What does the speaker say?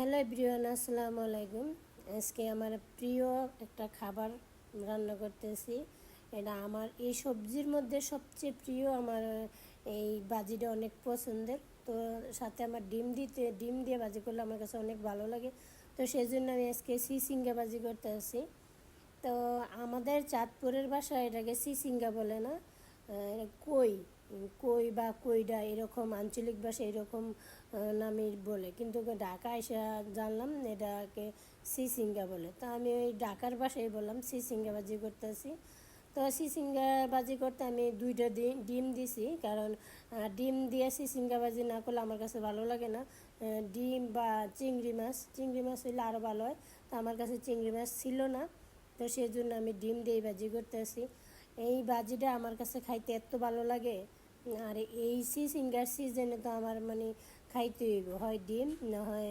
Hello everyone, আসসালামু আলাইকুম। আজকে আমার প্রিয় একটা খাবার রান্না করতেছি। এটা আমার এই সবজির মধ্যে সবচেয়ে প্রিয়। আমার এই ভাজিটা অনেক পছন্দের। তো সাথে আমার ডিম দিয়ে ভাজি করলে আমার কাছে অনেক ভালো লাগে। তো সেই জন্য আমি আজকে সিসিঙ্গা ভাজি করতেছি। তো আমাদের চাঁদপুরের ভাষায় এটাকে সিসিঙ্গা বলে না, কই কই বা কইডা এরকম আঞ্চলিক ভাষা এরকম নামে বলে, কিন্তু ঢাকা এসে জানলাম এটাকে সিসিঙ্গা বলে। তো আমি ওই ঢাকার ভাষায় বললাম সিসিঙ্গা ভাজি করতেছি। তো সিসিঙ্গা ভাজি করতে আমি দুইটা ডিম দিছি, কারণ ডিম দিয়ে সিসিঙ্গা ভাজি না করলে আমার কাছে ভালো লাগে না। ডিম বা চিংড়ি মাছ হইলে আরও ভালো হয়। তো আমার কাছে চিংড়ি মাছ ছিল না, তো সেই জন্য আমি ডিম দিয়ে ভাজি করতেছি। এই ভাজিটা আমার কাছে খাইতে এত ভালো লাগে। আর এই সিঙ্গার সিজনে তো আমার মানে খাইতে হইব হয় ডিম না হয়